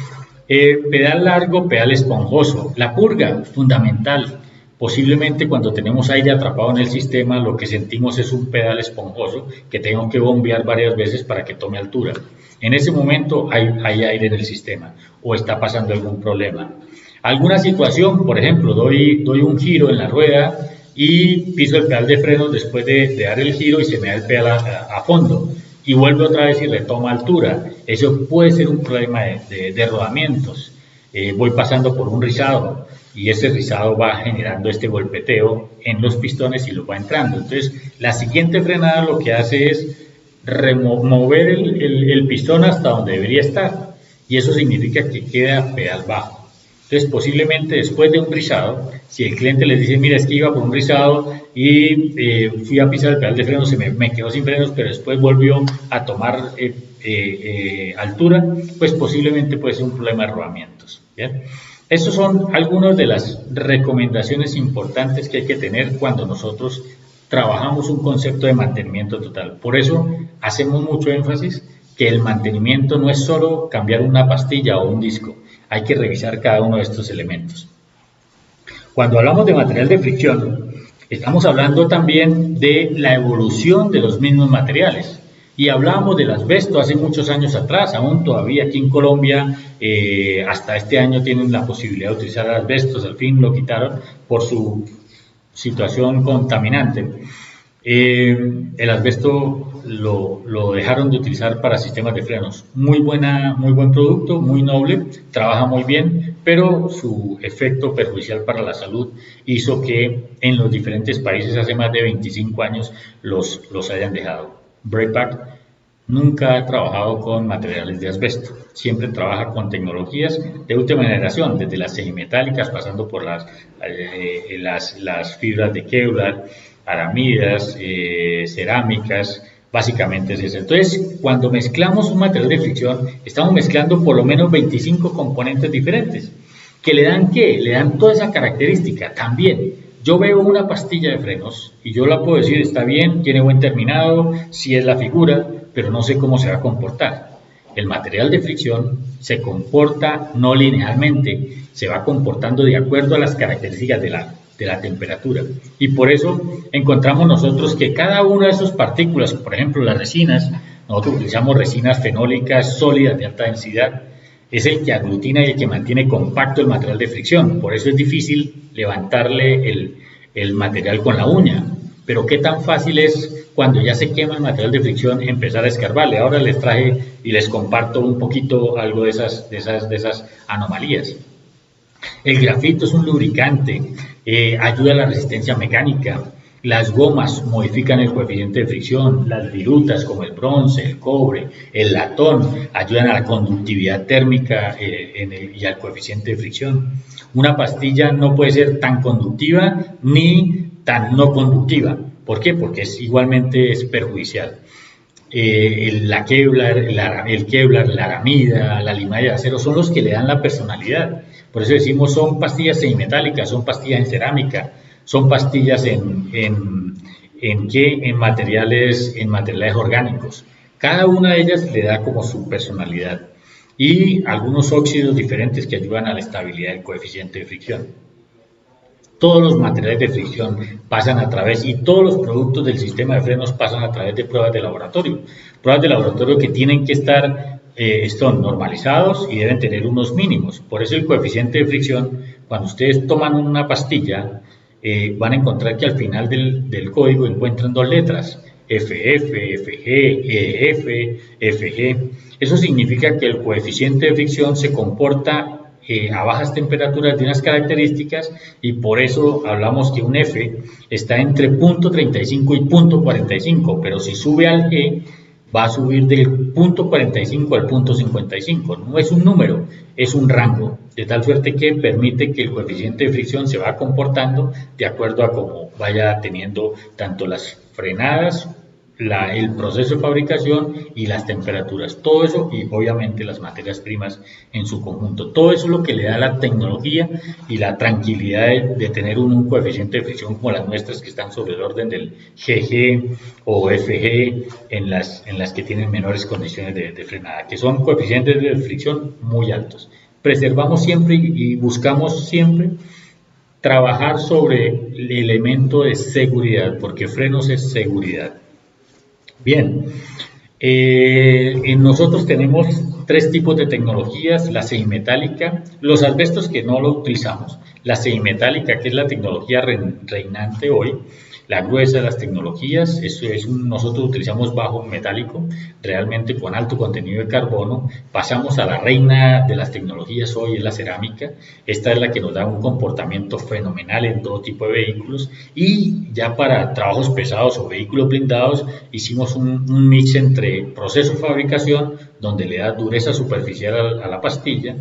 pedal largo, pedal esponjoso. La purga, fundamental. Posiblemente cuando tenemos aire atrapado en el sistema, lo que sentimos es un pedal esponjoso que tengo que bombear varias veces para que tome altura. En ese momento hay aire en el sistema o está pasando algún problema. Alguna situación, por ejemplo, doy un giro en la rueda y piso el pedal de frenos después de dar el giro y se me da el pedal a fondo y vuelve otra vez y retoma altura. Eso puede ser un problema de rodamientos. Voy pasando por un rizado y ese rizado va generando este golpeteo en los pistones y lo va entrando. Entonces, la siguiente frenada lo que hace es remover el pistón hasta donde debería estar, y eso significa que queda pedal bajo. Entonces, posiblemente después de un rizado, si el cliente les dice, mira, es que iba por un rizado y fui a pisar el pedal de frenos, me quedó sin frenos, pero después volvió a tomar altura, pues posiblemente puede ser un problema de rodamientos. ¿Bien? Estas son algunas de las recomendaciones importantes que hay que tener cuando nosotros trabajamos un concepto de mantenimiento total. Por eso hacemos mucho énfasis que el mantenimiento no es solo cambiar una pastilla o un disco, hay que revisar cada uno de estos elementos. Cuando hablamos de material de fricción, estamos hablando también de la evolución de los mismos materiales. Y hablábamos del asbesto hace muchos años atrás, aún todavía aquí en Colombia, hasta este año tienen la posibilidad de utilizar asbestos, al fin lo quitaron por su situación contaminante. El asbesto lo dejaron de utilizar para sistemas de frenos. Muy buen producto, muy noble, trabaja muy bien, pero su efecto perjudicial para la salud hizo que en los diferentes países hace más de 25 años los hayan dejado. Braypac nunca ha trabajado con materiales de asbesto. Siempre trabaja con tecnologías de última generación, desde las semimetálicas, pasando por las fibras de Kevlar, aramidas, cerámicas. Básicamente es eso. Entonces, cuando mezclamos un material de fricción, estamos mezclando por lo menos 25 componentes diferentes. ¿Que le dan qué? Le dan toda esa característica. También, yo veo una pastilla de frenos y yo la puedo decir, está bien, tiene buen terminado, sí es la figura, pero no sé cómo se va a comportar. El material de fricción se comporta no linealmente, se va comportando de acuerdo a las características de la temperatura. Y por eso encontramos nosotros que cada una de esas partículas, por ejemplo las resinas, nosotros utilizamos resinas fenólicas sólidas de alta densidad, es el que aglutina y el que mantiene compacto el material de fricción. Por eso es difícil levantarle el material con la uña. Pero qué tan fácil es cuando ya se quema el material de fricción empezar a escarbarle. Ahora les traje y les comparto un poquito algo de esas anomalías. El grafito es un lubricante, ayuda a la resistencia mecánica. Las gomas modifican el coeficiente de fricción, las virutas como el bronce, el cobre, el latón ayudan a la conductividad térmica y al coeficiente de fricción. Una pastilla no puede ser tan conductiva ni tan no conductiva. ¿Por qué? Porque igualmente es perjudicial. El Kevlar, la aramida, la limalla de acero son los que le dan la personalidad. Por eso decimos son pastillas semimetálicas, son pastillas en cerámica, son pastillas en materiales orgánicos. Cada una de ellas le da como su personalidad y algunos óxidos diferentes que ayudan a la estabilidad del coeficiente de fricción. Todos los materiales de fricción pasan a través y todos los productos del sistema de frenos pasan a través de pruebas de laboratorio. Pruebas de laboratorio que tienen que estar son normalizados y deben tener unos mínimos. Por eso el coeficiente de fricción, cuando ustedes toman una pastilla, van a encontrar que al final del código encuentran dos letras, FF, FG, EF, FG. Eso significa que el coeficiente de fricción se comporta a bajas temperaturas de unas características y por eso hablamos que un F está entre 0.35 y 0.45, pero si sube al G va a subir del 0.45 al 0.55. No es un número, es un rango, de tal suerte que permite que el coeficiente de fricción se va comportando de acuerdo a cómo vaya teniendo tanto las frenadas, el proceso de fabricación y las temperaturas, todo eso y obviamente las materias primas en su conjunto. Todo eso es lo que le da la tecnología y la tranquilidad de tener un coeficiente de fricción como las nuestras que están sobre el orden del GG o FG en las que tienen menores condiciones de frenada, que son coeficientes de fricción muy altos. Preservamos siempre y buscamos siempre trabajar sobre el elemento de seguridad, porque frenos es seguridad. Bien, nosotros tenemos tres tipos de tecnologías: la semimetálica, los asbestos que no lo utilizamos, la semimetálica que es la tecnología reinante hoy, la gruesa de las tecnologías, nosotros utilizamos bajo metálico, realmente con alto contenido de carbono. Pasamos a la reina de las tecnologías hoy, es la cerámica. Esta es la que nos da un comportamiento fenomenal en todo tipo de vehículos, y ya para trabajos pesados o vehículos blindados hicimos un mix entre proceso de fabricación, donde le da dureza superficial a la pastilla,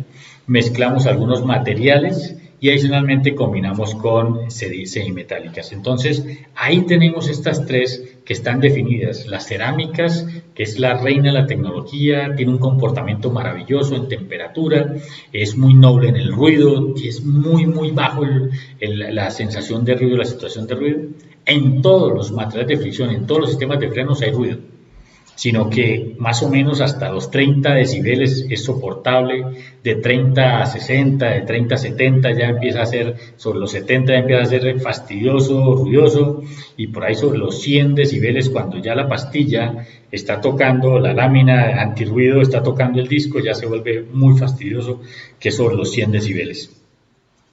mezclamos algunos materiales y adicionalmente combinamos con semimetálicas. Entonces ahí tenemos estas tres que están definidas. Las cerámicas, que es la reina de la tecnología, tiene un comportamiento maravilloso en temperatura, es muy noble en el ruido y es muy bajo la sensación de ruido, la situación de ruido. En todos los materiales de fricción, en todos los sistemas de frenos hay ruido, sino que más o menos hasta los 30 decibeles es soportable, de 30 a 60, de 30 a 70 ya empieza a ser, sobre los 70 ya empieza a ser fastidioso, ruidoso, y por ahí sobre los 100 decibeles, cuando ya la pastilla está tocando, la lámina antirruido está tocando el disco, ya se vuelve muy fastidioso, que sobre los 100 decibeles.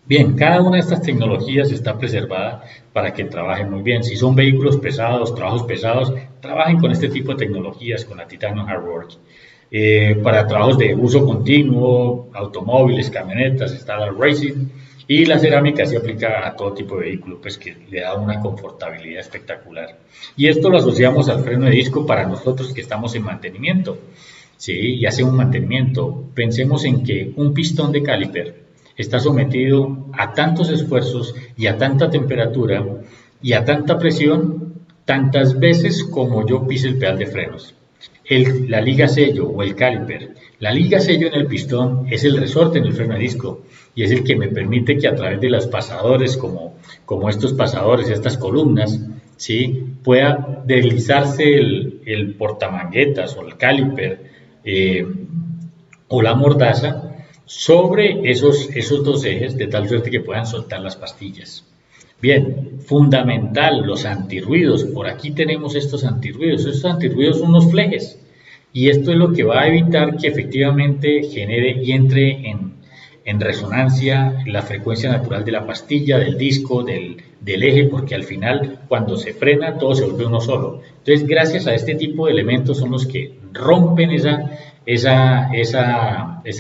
Bien, cada una de estas tecnologías está preservada para que trabajen muy bien. Si son vehículos pesados, trabajos pesados, trabajen con este tipo de tecnologías, con la Titanium Hardwork. Para trabajos de uso continuo, automóviles, camionetas, está la Racing, Y la cerámica se aplica a todo tipo de vehículo, pues que le da una confortabilidad espectacular. Y esto lo asociamos al freno de disco para nosotros que estamos en mantenimiento, ¿sí? Y hacemos un mantenimiento. Pensemos en que un pistón de caliper está sometido a tantos esfuerzos y a tanta temperatura y a tanta presión, tantas veces como yo pise el pedal de frenos. La liga sello o el caliper. La liga sello en el pistón es el resorte en el freno de disco y es el que me permite que a través de los pasadores, como estos pasadores, estas columnas, ¿sí? Pueda deslizarse el portamanguetas o el caliper o la mordaza sobre esos dos ejes de tal suerte que puedan soltar las pastillas. Bien, fundamental, los antirruidos. Por aquí tenemos estos antirruidos. Estos antirruidos son unos flejes y esto es lo que va a evitar que efectivamente genere y entre en resonancia la frecuencia natural de la pastilla, del disco, del eje, porque al final cuando se frena todo se vuelve uno solo. Entonces, gracias a este tipo de elementos son los que rompen esa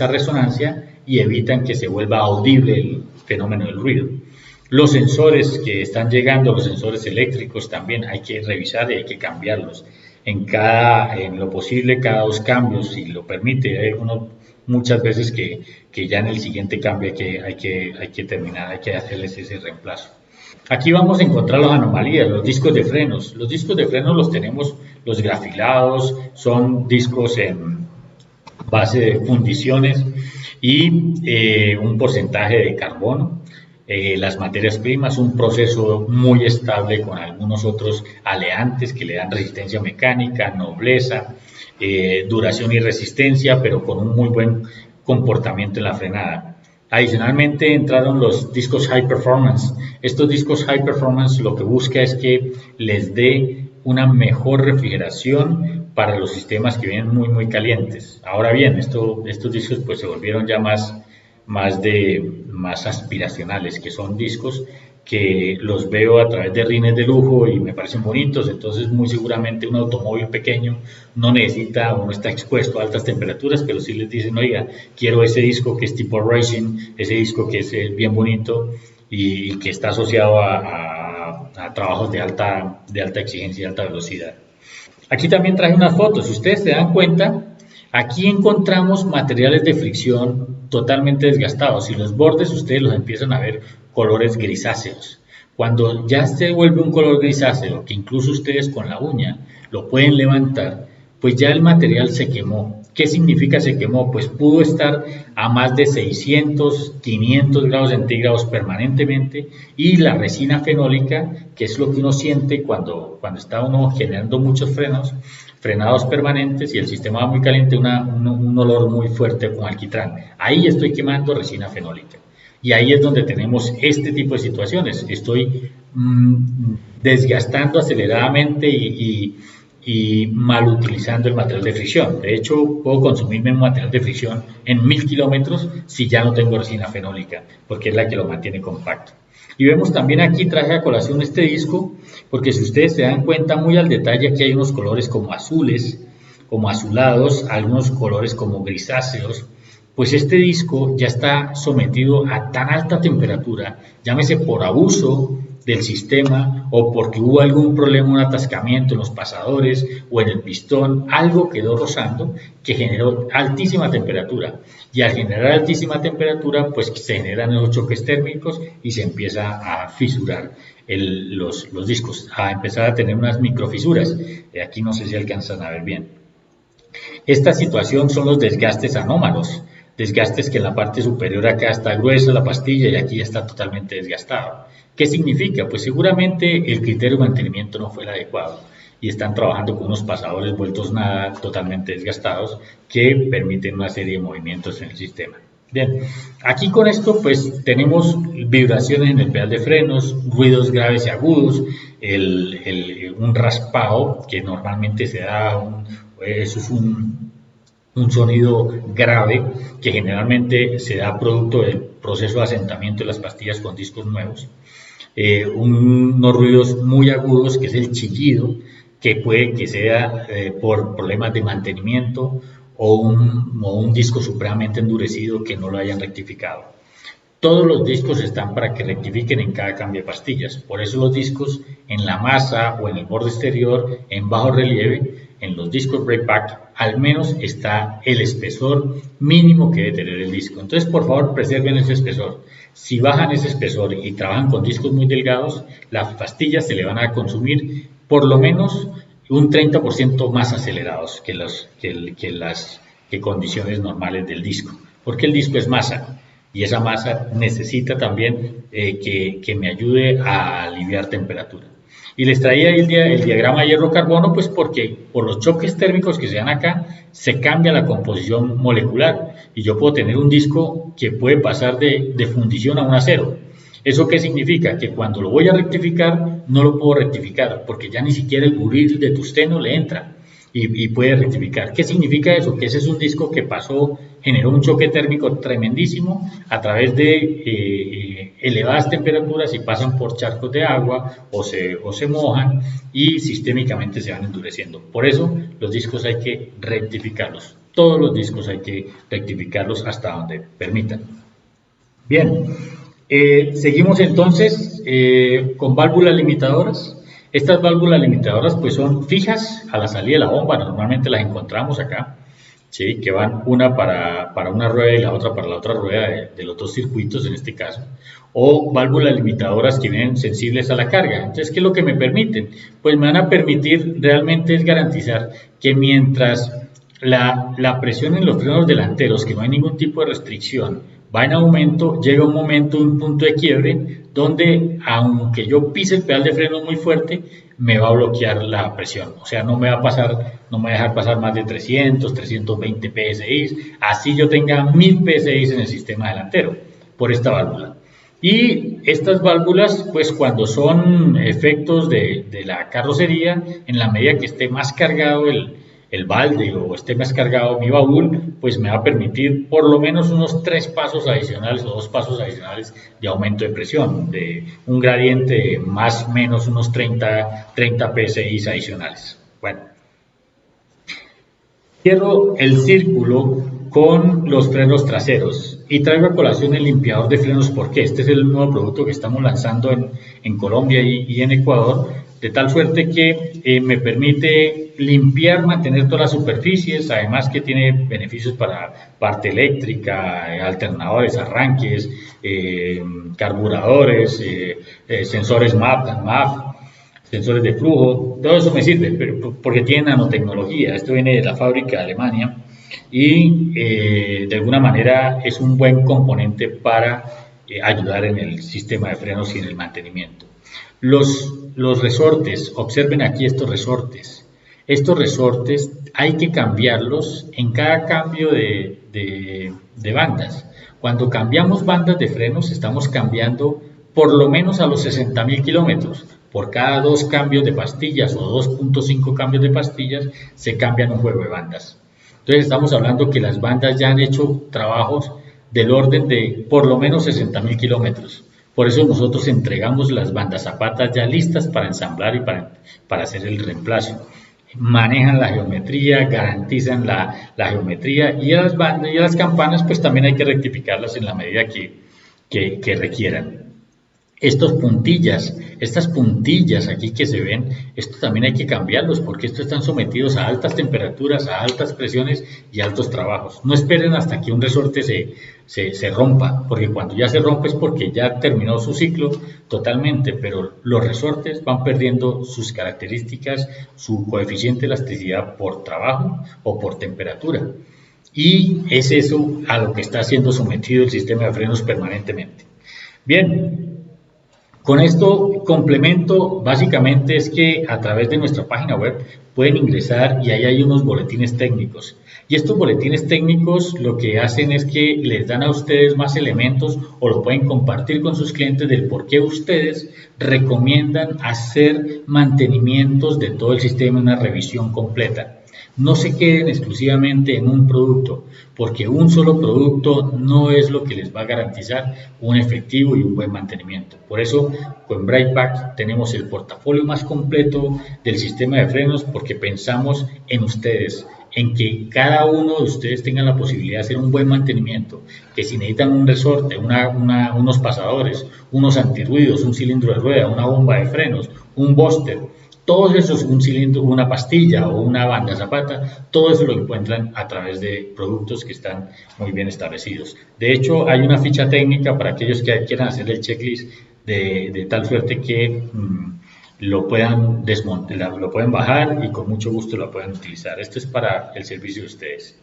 resonancia y evitan que se vuelva audible el fenómeno del ruido. Los sensores que están llegando, los sensores eléctricos también hay que revisar y hay que cambiarlos. En lo posible, cada 2 cambios, si lo permite. Hay muchas veces que ya en el siguiente cambio hay que terminar, hay que hacerles ese reemplazo. Aquí vamos a encontrar las anomalías, los discos de frenos. Los discos de frenos los tenemos, los grafilados, son discos en base de fundiciones y un porcentaje de carbono. Las materias primas, un proceso muy estable con algunos otros aleantes que le dan resistencia mecánica, nobleza, duración y resistencia, pero con un muy buen comportamiento en la frenada. Adicionalmente entraron los discos High Performance. Estos discos High Performance lo que busca es que les dé una mejor refrigeración para los sistemas que vienen muy calientes. Ahora bien, estos discos pues se volvieron ya más aspiracionales, que son discos que los veo a través de rines de lujo y me parecen bonitos. Entonces muy seguramente un automóvil pequeño no necesita o no está expuesto a altas temperaturas, pero sí les dicen, oiga, quiero ese disco que es tipo racing, ese disco que es bien bonito y que está asociado a trabajos de alta exigencia y alta velocidad. Aquí también traje unas fotos. Si ustedes se dan cuenta, aquí encontramos materiales de fricción totalmente desgastados y los bordes ustedes los empiezan a ver colores grisáceos. Cuando ya se vuelve un color grisáceo, que incluso ustedes con la uña lo pueden levantar, pues ya el material se quemó. ¿Qué significa se quemó? Pues pudo estar a más de 600, 500 grados centígrados permanentemente y la resina fenólica, que es lo que uno siente cuando está uno generando muchos frenados permanentes y el sistema va muy caliente, un olor muy fuerte como alquitrán. Ahí estoy quemando resina fenólica. Y ahí es donde tenemos este tipo de situaciones. Estoy desgastando aceleradamente y mal utilizando el material de fricción. De hecho, puedo consumirme un material de fricción en 1000 kilómetros si ya no tengo resina fenólica, porque es la que lo mantiene compacto. Y vemos también aquí, traje a colación este disco, porque si ustedes se dan cuenta muy al detalle, aquí hay unos colores como azules, como azulados, algunos colores como grisáceos. Pues este disco ya está sometido a tan alta temperatura, llámese por abuso del sistema o porque hubo algún problema, un atascamiento en los pasadores o en el pistón, algo quedó rozando que generó altísima temperatura. Y al generar altísima temperatura, pues se generan los choques térmicos y se empieza a fisurar los discos, a empezar a tener unas microfisuras. Aquí no sé si alcanzan a ver bien. Esta situación son los desgastes anómalos. Desgastes que en la parte superior acá está gruesa la pastilla y aquí ya está totalmente desgastado. ¿Qué significa? Pues seguramente el criterio de mantenimiento no fue el adecuado y están trabajando con unos pasadores vueltos nada, totalmente desgastados, que permiten una serie de movimientos en el sistema. Bien, aquí con esto pues tenemos vibraciones en el pedal de frenos, ruidos graves y agudos, un raspado que normalmente se da, eso es un sonido grave que generalmente se da producto del proceso de asentamiento de las pastillas con discos nuevos. Unos ruidos muy agudos, que es el chillido, que puede que sea por problemas de mantenimiento o un disco supremamente endurecido que no lo hayan rectificado. todos los discos están para que rectifiquen en cada cambio de pastillas. Por eso los discos en la masa o en el borde exterior, en bajo relieve, en los discos breakback, al menos está el espesor mínimo que debe tener el disco. Entonces, por favor, preserven ese espesor. Si bajan ese espesor y trabajan con discos muy delgados, las pastillas se le van a consumir por lo menos un 30% más acelerados que las condiciones normales del disco. Porque el disco es masa. Y esa masa necesita también que me ayude a aliviar temperatura. Y les traía el diagrama hierro-carbono, pues porque por los choques térmicos que se dan acá, se cambia la composición molecular. Y yo puedo tener un disco que puede pasar de fundición a un acero. ¿Eso qué significa? Que cuando lo voy a rectificar, no lo puedo rectificar, porque ya ni siquiera el buril de tungsteno le entra. Y puede rectificar. ¿Qué significa eso? Que ese es un disco que generó un choque térmico tremendísimo a través de elevadas temperaturas y pasan por charcos de agua o se mojan y sistémicamente se van endureciendo. Por eso los discos hay que rectificarlos. Todos los discos hay que rectificarlos hasta donde permitan. Bien, seguimos entonces con válvulas limitadoras. Estas válvulas limitadoras pues son fijas a la salida de la bomba, normalmente las encontramos acá, ¿sí? Que van una para una rueda y la otra para la otra rueda de los dos circuitos en este caso, o válvulas limitadoras que vienen sensibles a la carga. Entonces, ¿qué es lo que me permiten? Pues me van a permitir realmente es garantizar que mientras la presión en los frenos delanteros, que no hay ningún tipo de restricción, va en aumento, llega un momento, un punto de quiebre, donde aunque yo pise el pedal de freno muy fuerte, me va a bloquear la presión. O sea, no me va a dejar pasar más de 300, 320 PSI, así yo tenga 1000 PSI en el sistema delantero, por esta válvula. Y estas válvulas, pues cuando son efectos de la carrocería, en la medida que esté más cargado el balde o esté más cargado mi baúl, pues me va a permitir por lo menos unos 3 pasos adicionales o 2 pasos adicionales de aumento de presión, de un gradiente de más o menos unos 30 PSI adicionales. Bueno, cierro el círculo con los frenos traseros y traigo a colación el limpiador de frenos porque este es el nuevo producto que estamos lanzando en Colombia y en Ecuador, de tal suerte que me permite limpiar, mantener todas las superficies, además que tiene beneficios para parte eléctrica, alternadores, arranques, carburadores, sensores MAP, sensores de flujo, todo eso me sirve porque tiene nanotecnología. Esto viene de la fábrica de Alemania y de alguna manera es un buen componente para ayudar en el sistema de frenos y en el mantenimiento. Los resortes, observen aquí estos resortes. Estos resortes hay que cambiarlos en cada cambio de bandas. Cuando cambiamos bandas de frenos, estamos cambiando por lo menos a los 60.000 kilómetros. Por cada 2 cambios de pastillas o 2.5 cambios de pastillas, se cambian un juego de bandas. Entonces estamos hablando que las bandas ya han hecho trabajos del orden de por lo menos 60.000 kilómetros. Por eso nosotros entregamos las bandas zapatas ya listas para ensamblar y para hacer el reemplazo. Manejan la geometría, garantizan la geometría y a las bandas y a las campanas pues también hay que rectificarlas en la medida que requieran. Estas puntillas aquí que se ven, esto también hay que cambiarlos porque estos están sometidos a altas temperaturas, a altas presiones y altos trabajos. No esperen hasta que un resorte se rompa, porque cuando ya se rompe es porque ya terminó su ciclo totalmente, pero los resortes van perdiendo sus características, su coeficiente de elasticidad por trabajo o por temperatura. Y es eso a lo que está siendo sometido el sistema de frenos permanentemente. Bien. Con esto complemento básicamente es que a través de nuestra página web pueden ingresar y ahí hay unos boletines técnicos. Y estos boletines técnicos lo que hacen es que les dan a ustedes más elementos o lo pueden compartir con sus clientes del por qué ustedes recomiendan hacer mantenimientos de todo el sistema, una revisión completa. No se queden exclusivamente en un producto, porque un solo producto no es lo que les va a garantizar un efectivo y un buen mantenimiento. Por eso, con Breakback tenemos el portafolio más completo del sistema de frenos, porque pensamos en ustedes, en que cada uno de ustedes tenga la posibilidad de hacer un buen mantenimiento, que si necesitan un resorte, unos pasadores, unos antirruidos, un cilindro de rueda, una bomba de frenos, un búster, todos esos, un cilindro, una pastilla o una banda zapata, todo eso lo encuentran a través de productos que están muy bien establecidos. De hecho, hay una ficha técnica para aquellos que quieran hacer el checklist de tal suerte que lo puedan desmontar, lo pueden bajar y con mucho gusto lo pueden utilizar. Esto es para el servicio de ustedes.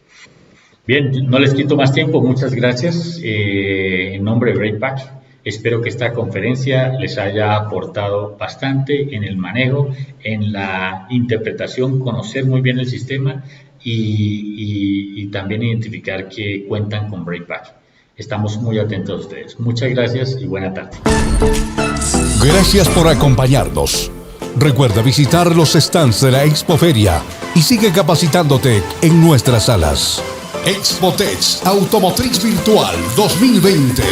Bien, no les quito más tiempo, muchas gracias. En nombre de BrakePack, espero que esta conferencia les haya aportado bastante en el manejo, en la interpretación, conocer muy bien el sistema y también identificar que cuentan con BrakePack. Estamos muy atentos a ustedes. Muchas gracias y buena tarde. Gracias por acompañarnos. Recuerda visitar los stands de la Expoferia y sigue capacitándote en nuestras salas. Expotech Automotriz Virtual 2020.